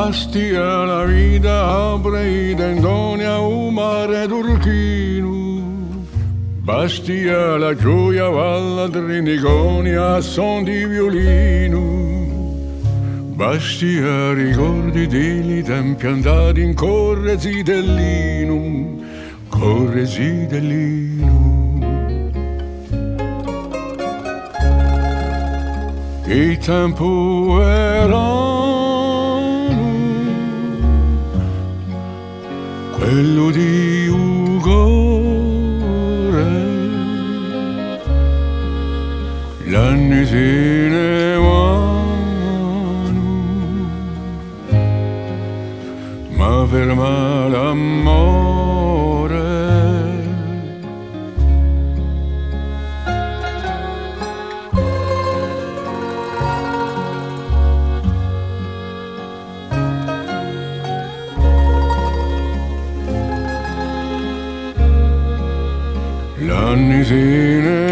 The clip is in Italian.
Bastia la vita apre i tendoni a un mare turchino. Bastia la gioia valla triniconi a son di violino. Bastia ricordi degli tempi andati in corresi dell'Inu, corresi dell'Inu. Il tempo era quello di Ugore, gli anni se ne vanno, ma ferma l'amore. Gli anni se ne